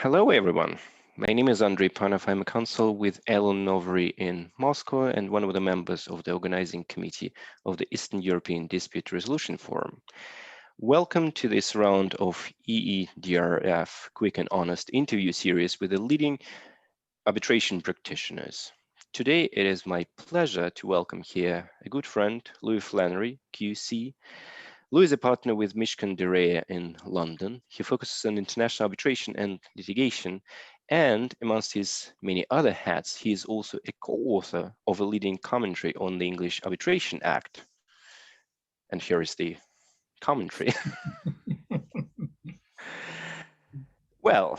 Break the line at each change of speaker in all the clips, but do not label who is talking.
Hello, everyone. My name is Andrey Panov. I'm a counsel with Allen&Overy in Moscow and one of the members of the organizing committee of the Eastern European Dispute Resolution Forum. Welcome to this round of EEDRF Quick and Honest interview series with the leading arbitration practitioners. Today, it is my pleasure to welcome here a good friend, Louis Flannery QC. Louis is a partner with Mishcon de Reya in London. He focuses on international arbitration and litigation, and amongst his many other hats, he is also a co-author of a leading commentary on the English Arbitration Act. And here is the commentary. Well,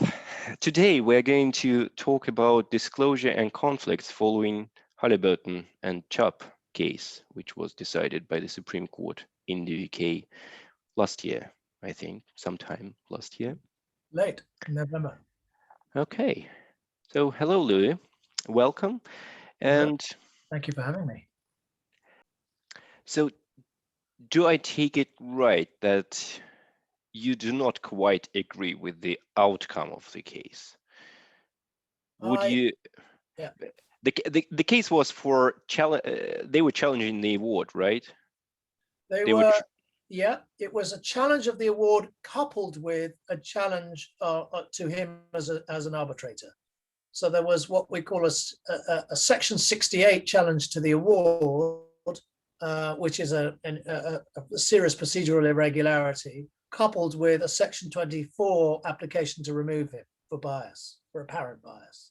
today we're going to talk about disclosure and conflicts following Halliburton and Chubb case, which was decided by the Supreme Court in the UK last year, I think, sometime last year.
Late November.
Okay, so hello, Louis, welcome. And
thank you for having me.
So do I take it right that you do not quite agree with the outcome of the case? Would you?
Yeah.
The case was for they were challenging the award, right?
They were, yeah. It was a challenge of the award coupled with a challenge to him as an arbitrator. So there was what we call a Section 68 challenge to the award, which is a serious procedural irregularity, coupled with a Section 24 application to remove him for bias, for apparent bias.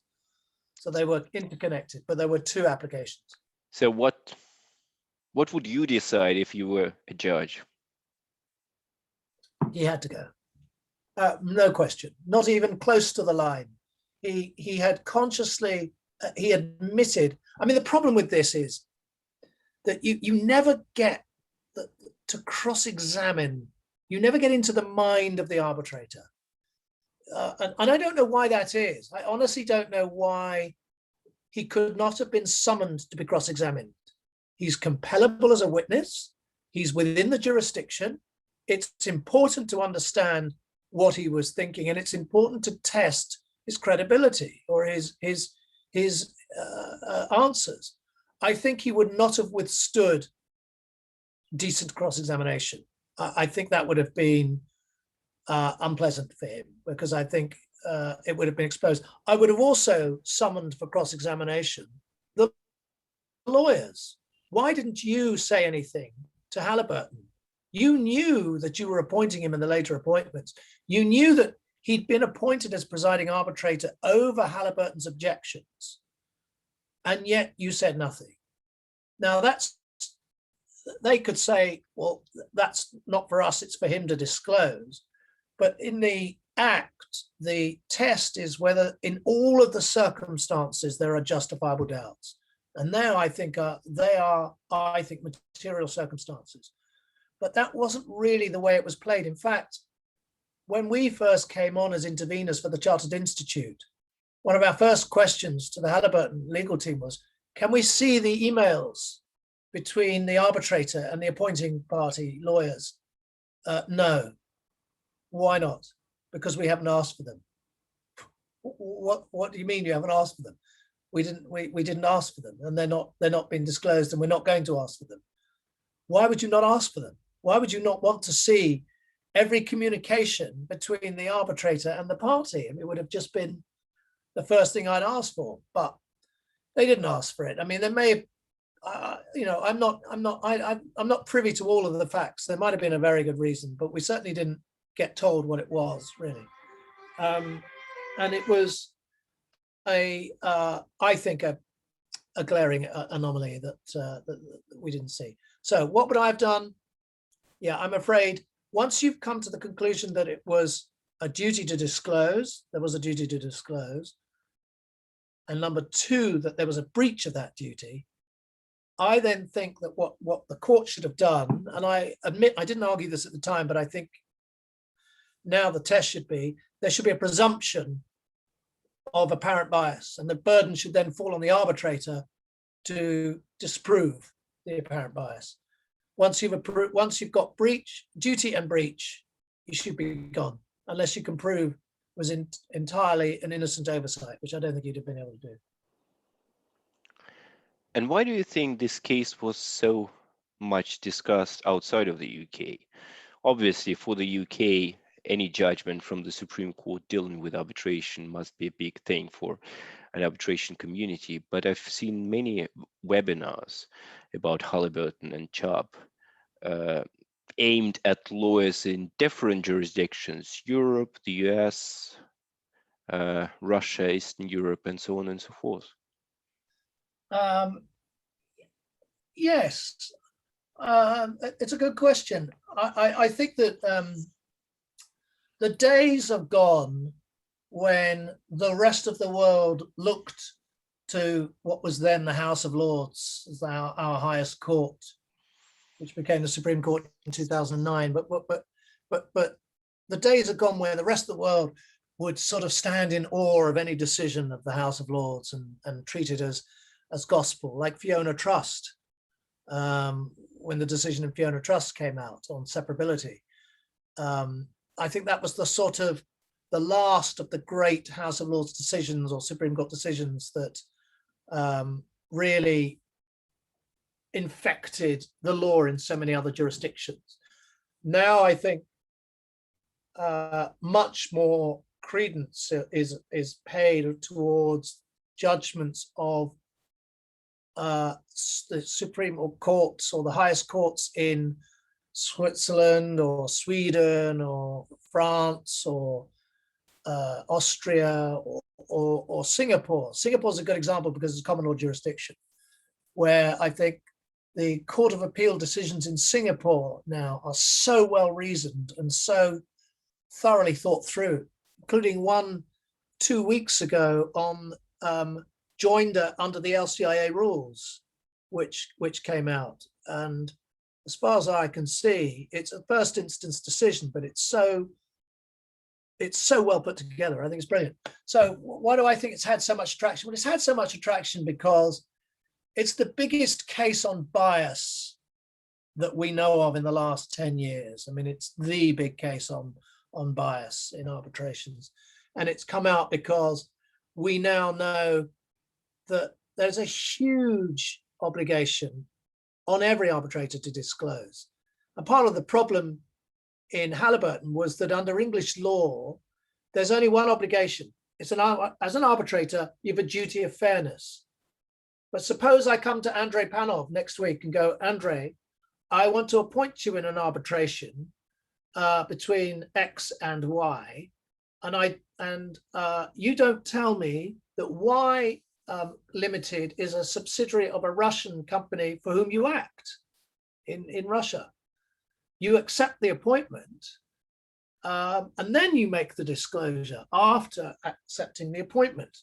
So they were interconnected, but there were two applications.
So what would you decide if you were a judge?
He had to go. No question, not even close to the line. He had consciously, he admitted, I mean, the problem with this is that you never get to cross-examine, you never get into the mind of the arbitrator. And I don't know why that is. I honestly don't know why he could not have been summoned to be cross-examined. He's compellable as a witness. He's within the jurisdiction. It's important to understand what he was thinking, and it's important to test his credibility or his answers. I think he would not have withstood decent cross-examination. I think that would have been unpleasant for him, because I think it would have been exposed. I would have also summoned for cross-examination the lawyers. Why didn't you say anything to Halliburton? You knew that you were appointing him in the later appointments. You knew that he'd been appointed as presiding arbitrator over Halliburton's objections, and yet you said nothing. Now they could say, well, that's not for us, it's for him to disclose. But in the Act, the test is whether in all of the circumstances there are justifiable doubts. And now I think they are material circumstances. But that wasn't really the way it was played. In fact, when we first came on as interveners for the Chartered Institute, one of our first questions to the Halliburton legal team was, can we see the emails between the arbitrator and the appointing party lawyers? No. Why not? Because we haven't asked for them. What do you mean you haven't asked for them? We didn't ask for them, and they're not being disclosed, and we're not going to ask for them. Why would you not ask for them? Why would you not want to see every communication between the arbitrator and the party? I mean, it would have just been the first thing I'd ask for, but they didn't ask for it. I mean, they may have, I'm not privy to all of the facts. There might have been a very good reason, but we certainly didn't get told what it was, really. And it was I think a glaring anomaly that we didn't see. So what would I have done? Yeah, I'm afraid once you've come to the conclusion that it was a duty to disclose, there was a duty to disclose, and number two, that there was a breach of that duty, I then think that what the court should have done, and I admit I didn't argue this at the time, but I think now the test should be, there should be a presumption of apparent bias, and the burden should then fall on the arbitrator to disprove the apparent bias. Once you've got breach, duty and breach, you should be gone, unless you can prove was entirely an innocent oversight, which I don't think he'd have been able to do.
And why do you think this case was so much discussed outside of the UK? Obviously, for the UK, any judgment from the Supreme Court dealing with arbitration must be a big thing for an arbitration community. But I've seen many webinars about Halliburton and Chubb aimed at lawyers in different jurisdictions, Europe, the US, Russia, Eastern Europe, and so on and so forth.
Yes, it's a good question. I think that the days have gone when the rest of the world looked to what was then the House of Lords as our highest court, which became the Supreme Court in 2009. But the days are gone where the rest of the world would sort of stand in awe of any decision of the House of Lords and treat it as gospel, like Fiona Trust. When the decision in Fiona Trust came out on separability, I think that was the sort of the last of the great House of Lords decisions or Supreme Court decisions that really infected the law in so many other jurisdictions. Now I think much more credence is paid towards judgments of the Supreme Courts or the highest courts in Switzerland or Sweden or France or Austria or Singapore. Singapore is a good example because it's a common law jurisdiction, where I think the Court of Appeal decisions in Singapore now are so well reasoned and so thoroughly thought through, including one 2 weeks ago on joinder under the LCIA rules, which came out. And as far as I can see, it's a first instance decision, but it's so well put together. I think it's brilliant. So why do I think it's had so much attraction? Well, it's had so much attraction because it's the biggest case on bias that we know of in the last 10 years. I mean, it's the big case on bias in arbitrations. And it's come out because we now know that there's a huge obligation on every arbitrator to disclose. And part of the problem in Halliburton was that under English law, there's only one obligation. It's as an arbitrator, you have a duty of fairness. But suppose I come to Andrey Panov next week and go, Andrey, I want to appoint you in an arbitration between X and Y, and you don't tell me that Y Limited is a subsidiary of a Russian company for whom you act in Russia. You accept the appointment, and then you make the disclosure after accepting the appointment.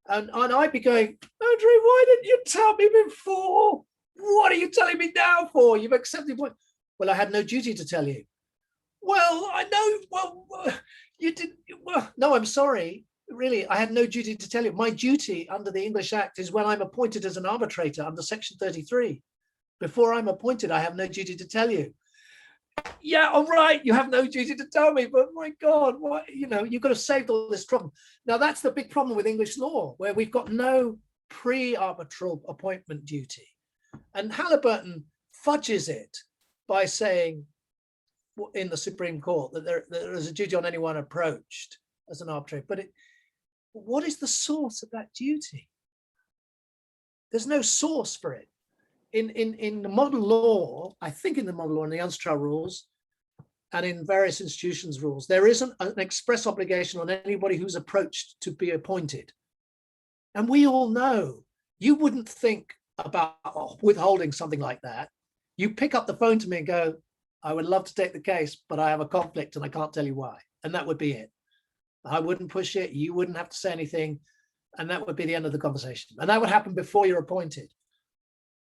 And I'd be going, Andrey, why didn't you tell me before? What are you telling me now for? You've accepted the appointment. Well, I had no duty to tell you. Well, I know. Well, you didn't. Well, no, I'm sorry. Really, I had no duty to tell you. My duty under the English Act is when I'm appointed as an arbitrator under Section 33. Before I'm appointed, I have no duty to tell you. Yeah, all right, you have no duty to tell me, but my God, what, you've got to save all this trouble. Now, that's the big problem with English law, where we've got no pre-arbitral appointment duty. And Halliburton fudges it by saying in the Supreme Court that there is a duty on anyone approached as an arbitrator. But what is the source of that duty? There's no source for it. In the modern law, I think in the modern law, in the UNSTRA rules, and in various institutions' rules, there isn't an express obligation on anybody who's approached to be appointed. And we all know you wouldn't think about withholding something like that. You pick up the phone to me and go, I would love to take the case, but I have a conflict and I can't tell you why. And that would be it. I wouldn't push it. You wouldn't have to say anything. And that would be the end of the conversation. And that would happen before you're appointed.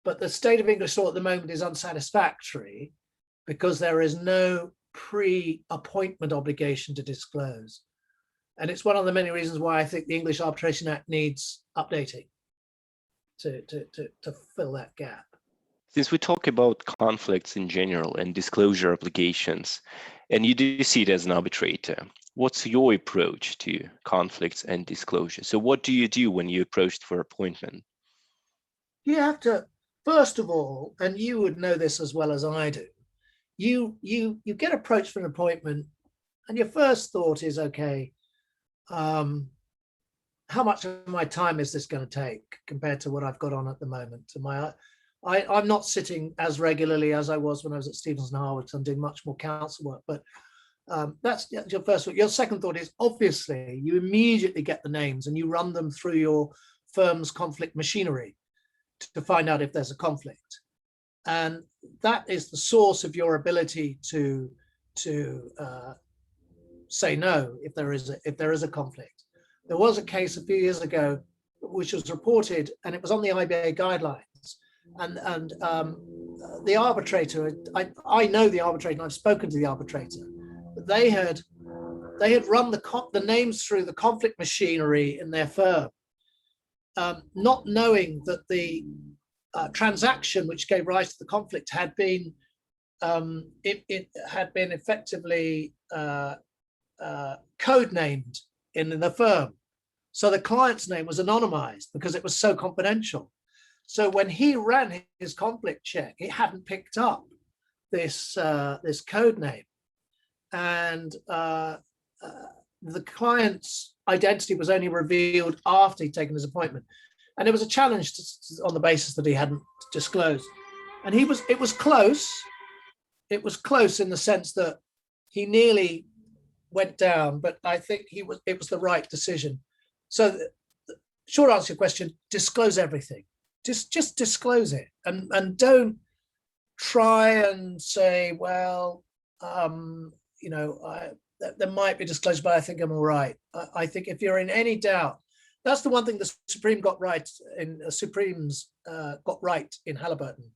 But the state of English law at the moment is unsatisfactory because there is no pre-appointment obligation to disclose. And it's one of the many reasons why I think the English Arbitration Act needs updating to fill that gap.
Since we talk about conflicts in general and disclosure obligations, and you do see it as an arbitrator, what's your approach to conflicts and disclosure? So what do you do when you're approached for appointment?
You have to, first of all, and you would know this as well as I do, you get approached for an appointment and your first thought is, okay, how much of my time is this going to take compared to what I've got on at the moment? I'm not sitting as regularly as I was when I was at Stevenson Harwood, so I'm doing much more counsel work, but that's your first thought. Your second thought is, obviously, you immediately get the names and you run them through your firm's conflict machinery to find out if there's a conflict. And that is the source of your ability to say no if there is a conflict. There was a case a few years ago which was reported, and it was on the IBA guidelines. And the arbitrator, I know the arbitrator, and I've spoken to the arbitrator, but they had run the names through the conflict machinery in their firm, not knowing that the transaction which gave rise to the conflict had been it had been effectively codenamed in the firm. So the client's name was anonymized because it was so confidential. So when he ran his conflict check, it hadn't picked up this code name, and the client's identity was only revealed after he'd taken his appointment. And it was a challenge on the basis that he hadn't disclosed. And it was close. It was close in the sense that he nearly went down, but I think it was the right decision. So the short answer to your question, disclose everything. Just disclose it, and don't try and say, well, there might be disclosure, but I think I'm all right. I think if you're in any doubt, that's the one thing the Supreme got right in Supremes got right in Halliburton,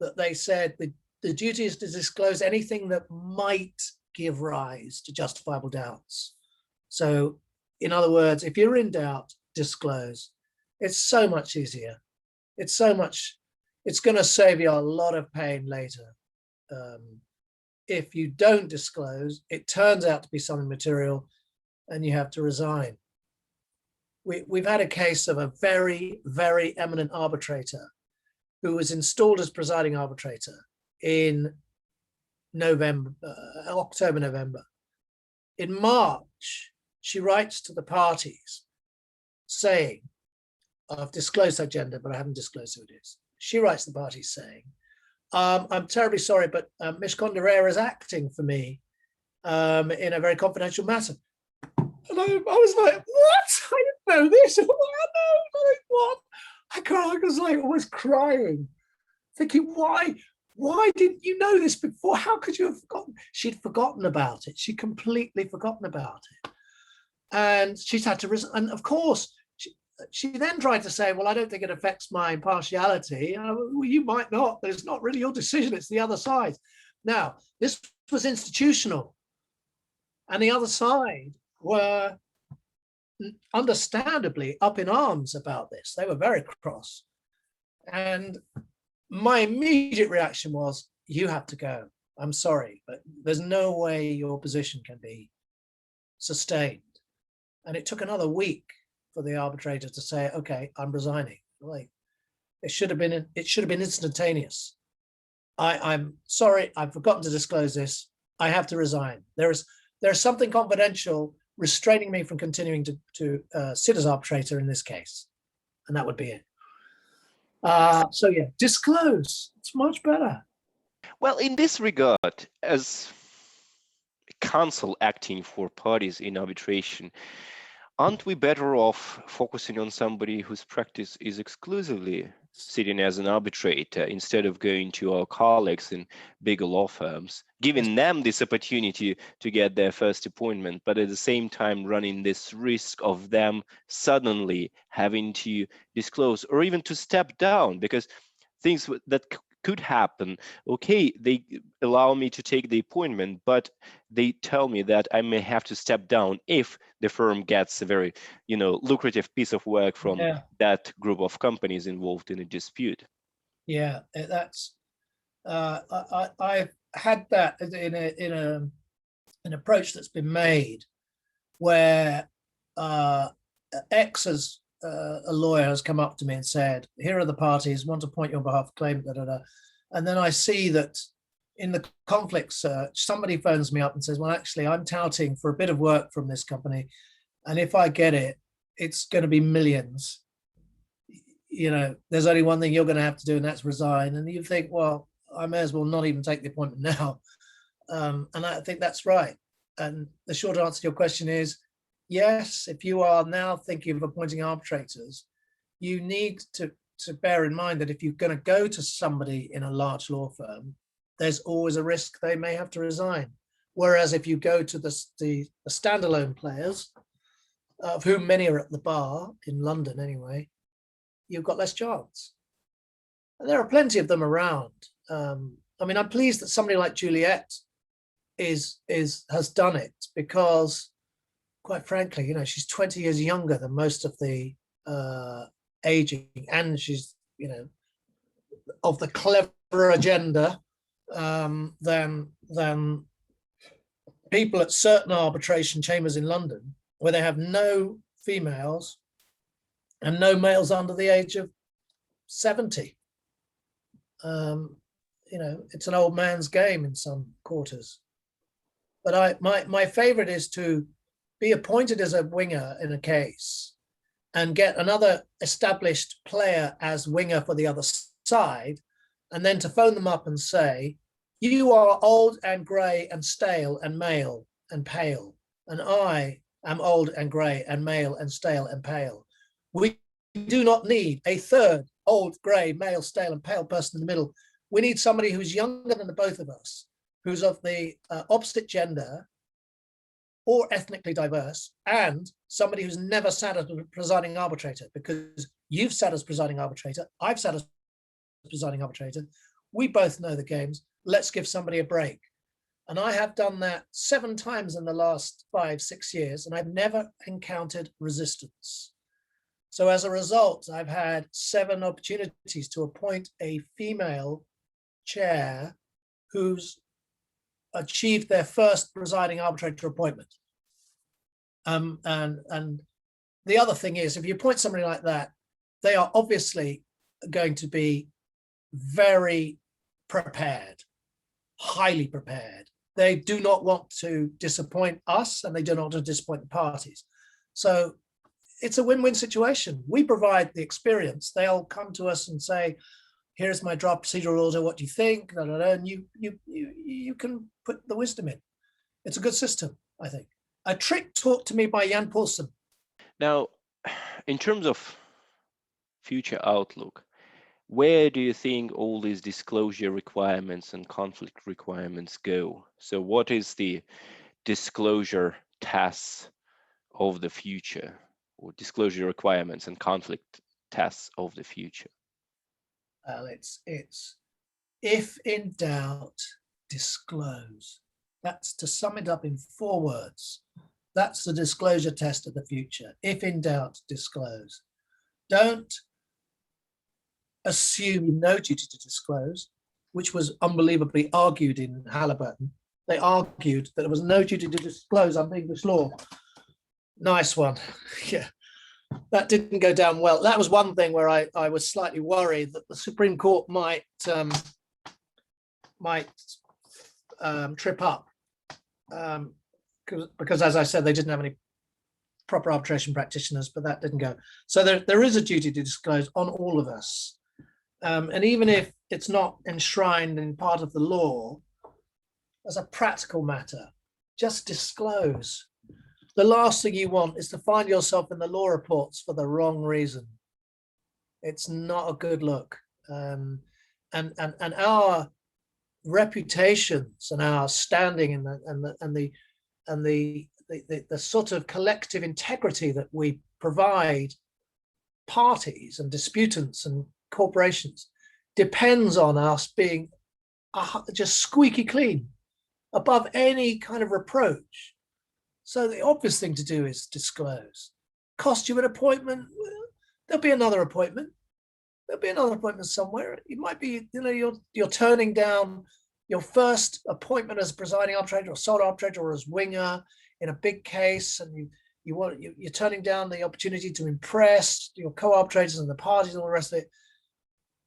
that they said the duty is to disclose anything that might give rise to justifiable doubts. So, in other words, if you're in doubt, disclose. It's so much easier. It's going to save you a lot of pain later. If you don't disclose, it turns out to be something material and you have to resign. We've had a case of a very, very eminent arbitrator who was installed as presiding arbitrator in October, November. In March, she writes to the parties saying, I've disclosed her gender, but I haven't disclosed who it is. She writes to the parties saying, I'm terribly sorry, but Mishcon de Reya is acting for me in a very confidential matter. And I was like, what? I didn't know this. What? I was like almost crying, thinking, why didn't you know this before? How could you have forgotten? She'd forgotten about it. She'd completely forgotten about it. And she's had to resign. And of course, she then tried to say, well, I don't think it affects my impartiality. Well, you might not, but it's not really your decision. It's the other side. Now, this was institutional. And the other side were understandably up in arms about this. They were very cross. And my immediate reaction was, you have to go. I'm sorry, but there's no way your position can be sustained. And it took another week for the arbitrator to say, okay, I'm resigning. Like, it should have been instantaneous. I'm sorry, I've forgotten to disclose this. I have to resign. There's something confidential restraining me from continuing to sit as arbitrator in this case. And that would be it. So yeah, disclose. It's much better.
Well, in this regard, as counsel acting for parties in arbitration, aren't we better off focusing on somebody whose practice is exclusively sitting as an arbitrator instead of going to our colleagues in bigger law firms, giving them this opportunity to get their first appointment, but at the same time running this risk of them suddenly having to disclose or even to step down, because things that could happen. Okay, they allow me to take the appointment, but they tell me that I may have to step down if the firm gets a very, lucrative piece of work from that group of companies involved in a dispute.
Yeah, that's I've had that in an approach that's been made where X as a lawyer has come up to me and said, here are the parties, want to appoint you on behalf of claimant, da, da, da. And then I see that in the conflict search, somebody phones me up and says, well, actually, I'm touting for a bit of work from this company. And if I get it, it's going to be millions. You know, there's only one thing you're going to have to do, and that's resign. And you think, well, I may as well not even take the appointment now. And I think that's right. And the short answer to your question is, yes, if you are now thinking of appointing arbitrators, you need to bear in mind that if you're going to go to somebody in a large law firm, there's always a risk they may have to resign. Whereas if you go to the standalone players, of whom many are at the bar, in London anyway, you've got less chance. And there are plenty of them around. I mean, I'm pleased that somebody like Juliet has done it, because quite frankly, you know, she's 20 years younger than most of the aging, and she's, you know, of the clever agenda than people at certain arbitration chambers in London, where they have no females and no males under the age of 70. You know, it's an old man's game in some quarters. But my favorite is to be appointed as a winger in a case and get another established player as winger for the other side, and then to phone them up and say, you are old and grey and stale and male and pale, and I am old and grey and male and stale and pale. We do not need a third old, grey, male, stale and pale person in the middle. We need somebody who's younger than the both of us, who's of the opposite gender or ethnically diverse, and somebody who's never sat as a presiding arbitrator, because you've sat as presiding arbitrator, I've sat as presiding arbitrator. We both know the games. Let's give somebody a break. And I have done that 7 times in the last 5-6 years, and I've never encountered resistance. So as a result, I've had 7 opportunities to appoint a female chair who's achieved their first presiding arbitrator appointment. And the other thing is, if you appoint somebody like that, they are obviously going to be very prepared, highly prepared. They do not want to disappoint us, and they do not want to disappoint the parties. So it's a win-win situation. We provide the experience. They'll come to us and say, here's my draft procedural order, what do you think? And you can put the wisdom in. It's a good system, I think. A trick taught to me by Jan Paulsen.
Now, in terms of future outlook, where do you think all these disclosure requirements and conflict requirements go? So what is the disclosure tasks of the future, or disclosure requirements and conflict tasks of the future?
Well, it's if in doubt, disclose. That's, to sum it up in 4 words, that's the disclosure test of the future. If in doubt, disclose. Don't assume no duty to disclose, which was unbelievably argued in Halliburton. They argued that there was no duty to disclose under English law. Nice one. Yeah, that didn't go down well. That was one thing where I was slightly worried that the Supreme Court might trip up, because, as I said, they didn't have any proper arbitration practitioners, but that didn't go. So there is a duty to disclose on all of us. And even if it's not enshrined in part of the law, as a practical matter, just disclose. The last thing you want is to find yourself in the law reports for the wrong reason. It's not a good look. And our reputations and our standing and the sort of collective integrity that we provide parties and disputants and corporations depends on us being just squeaky clean, above any kind of reproach. So the obvious thing to do is disclose. Cost you an appointment? Well, there'll be another appointment. there'll be another appointment somewhere. It might be, you're turning down your first appointment as presiding arbitrator or sole arbitrator or as winger in a big case, and you're turning down the opportunity to impress your co-arbitrators and the parties and all the rest of it.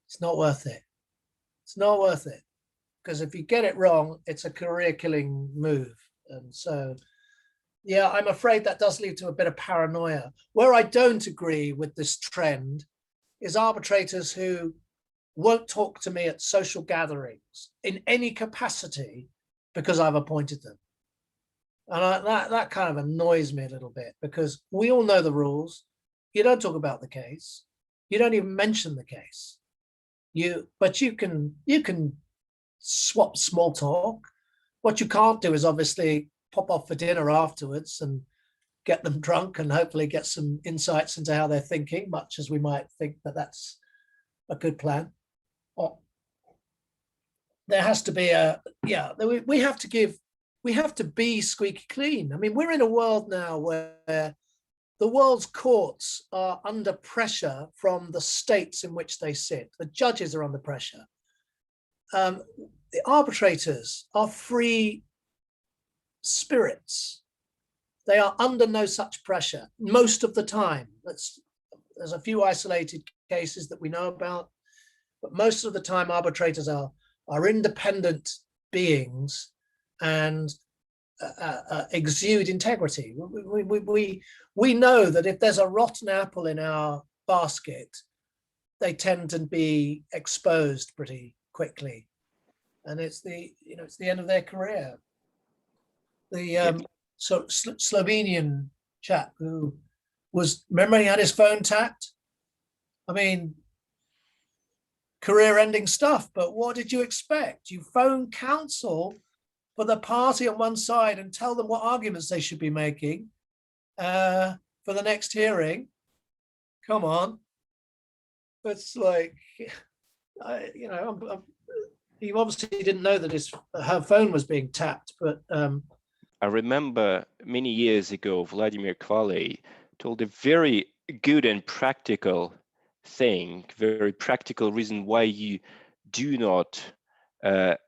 It's not worth it. It's not worth it, because if you get it wrong, it's a career-killing move. And so, yeah, I'm afraid that does lead to a bit of paranoia. Where I don't agree with this trend is arbitrators who won't talk to me at social gatherings in any capacity because I've appointed them. And that kind of annoys me a little bit, because we all know the rules. You don't talk about the case. You don't even mention the case. But you can swap small talk. What you can't do is obviously pop off for dinner afterwards and get them drunk and hopefully get some insights into how they're thinking, much as we might think that that's a good plan. There has to be we have to be squeaky clean. I mean, we're in a world now where the world's courts are under pressure from the states in which they sit. The judges are under pressure. The arbitrators are free spirits. They are under no such pressure most of the time. There's a few isolated cases that we know about, but most of the time arbitrators are independent beings and exude integrity. We know that if there's a rotten apple in our basket, they tend to be exposed pretty quickly, and it's the end of their career. The Slovenian chap who remember he had his phone tapped? I mean, career-ending stuff, but what did you expect? You phone counsel for the party on one side and tell them what arguments they should be making for the next hearing. Come on. It's like, he obviously didn't know that her phone was being tapped, but
I remember many years ago, Vladimir Kvale told a very good and practical thing, very practical reason why you do not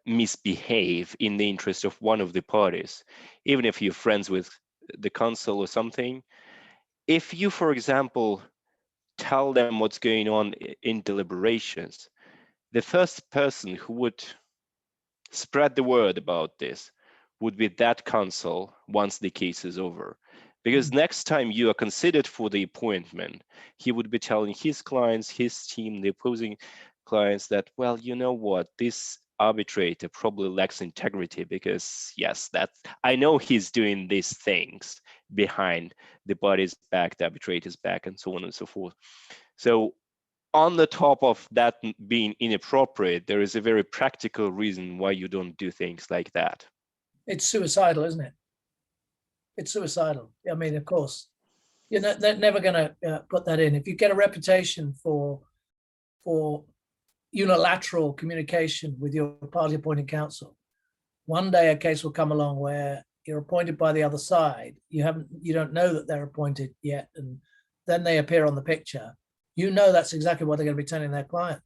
misbehave in the interest of one of the parties, even if you're friends with the counsel or something. If you, for example, tell them what's going on in deliberations, the first person who would spread the word about this would be that counsel once the case is over. Because next time you are considered for the appointment, he would be telling his clients, his team, the opposing clients that, well, you know what, this arbitrator probably lacks integrity because, yes, I know he's doing these things behind the body's back, the arbitrator's back, and so on and so forth. So on the top of that being inappropriate, there is a very practical reason why you don't do things like that.
It's suicidal, isn't it? It's suicidal. I mean, of course, they're never going to put that in. If you get a reputation for unilateral communication with your party appointing counsel, one day a case will come along where you're appointed by the other side. You don't know that they're appointed yet, and then they appear on the picture. You know that's exactly what they're going to be telling their client.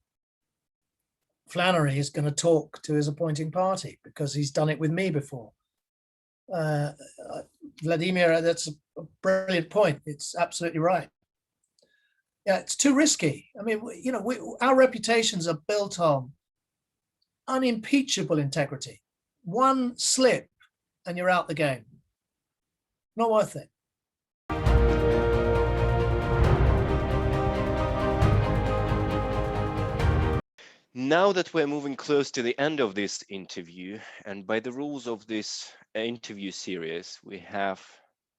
Flannery is going to talk to his appointing party because he's done it with me before. Vladimir, that's a brilliant point. It's absolutely right. Yeah, it's too risky. I mean, our reputations are built on unimpeachable integrity. One slip and you're out the game. Not worth it.
Now that we're moving close to the end of this interview, and by the rules of this interview series, we have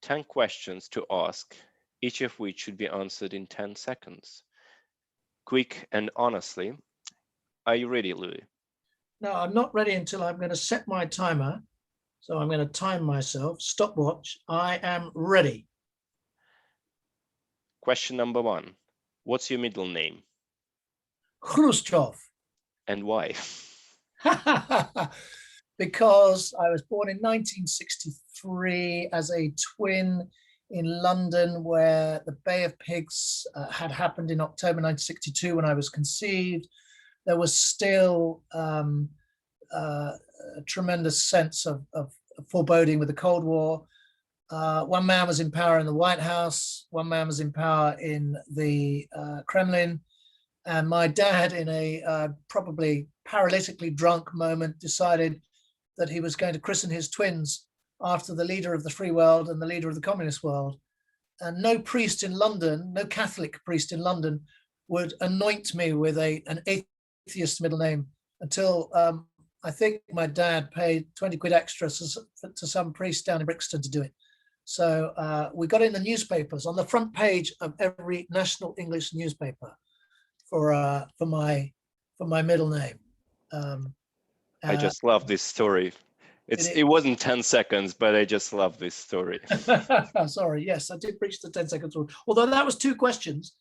10 questions to ask, each of which should be answered in 10 seconds. Quick and honestly. Are you ready, Louis?
No, I'm not ready until I'm going to set my timer. So I'm going to time myself, stopwatch. I am ready.
Question number 1. What's your middle name?
Khrushchev.
And why?
Because I was born in 1963 as a twin in London, where the Bay of Pigs had happened in October 1962 when I was conceived. There was still a tremendous sense of foreboding with the Cold War. One man was in power in the White House, one man was in power in the Kremlin, and my dad, in a probably paralytically drunk moment, decided that he was going to christen his twins after the leader of the free world and the leader of the communist world. And no priest in London, no Catholic priest in London, would anoint me with an atheist middle name until I think my dad paid 20 quid extra to some priest down in Brixton to do it. So we got in the newspapers, on the front page of every national English newspaper, for my middle name.
I just love this story. It wasn't 10 seconds, but I just love this story.
Sorry, yes, I did breach the 10 seconds rule, although that was 2 questions.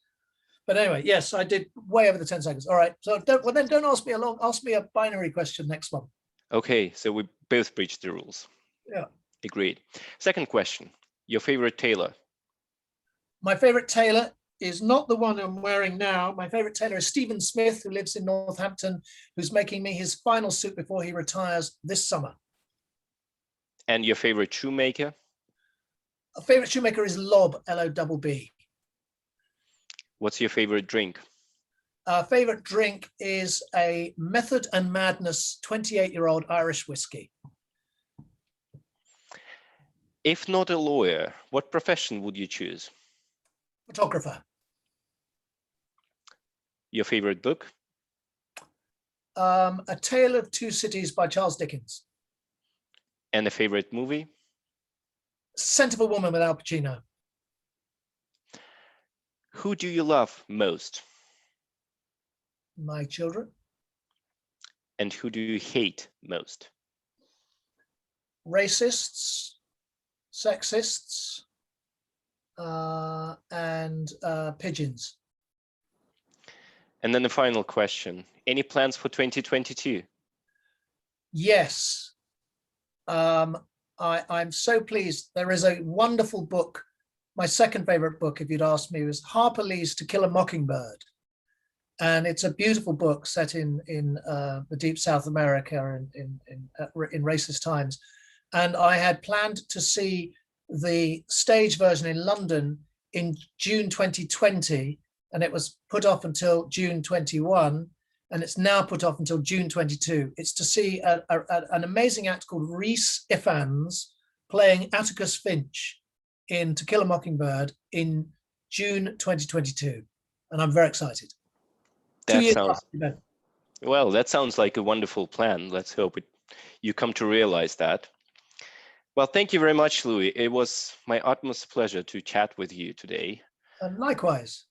But anyway, yes, I did way over the 10 seconds. All right, so don't ask me ask me a binary question next one.
Okay, so we both breached the rules.
Yeah.
Agreed. Second question, your favorite tailor?
My favorite tailor is not the one I'm wearing now. My favorite tailor is Stephen Smith, who lives in Northampton, who's making me his final suit before he retires this summer.
And your favorite shoemaker?
A favorite shoemaker is Lobb, L-O-B-B.
What's your favorite drink?
Favorite drink is a Method and Madness 28-year-old Irish whiskey.
If not a lawyer, what profession would you choose?
Photographer.
Your favorite book?
A Tale of Two Cities by Charles Dickens.
And a favorite movie?
Scent of a Woman with Al Pacino.
Who do you love most?
My children.
And who do you hate most?
Racists, sexists, and pigeons.
And then the final question, any plans for 2022?
Yes. I'm so pleased. There is a wonderful book. My second favorite book, if you'd asked me, was Harper Lee's To Kill a Mockingbird. And it's a beautiful book set in the deep South America in racist times. And I had planned to see the stage version in London in June 2020, and it was put off until June 21, and it's now put off until June 22. It's to see an amazing actor called Rhys Ifans playing Atticus Finch in To Kill a Mockingbird in June 2022, and I'm very excited.
That sounds like a wonderful plan. Let's hope you come to realize that. Well, thank you very much, Louis. It was my utmost pleasure to chat with you today.
And likewise.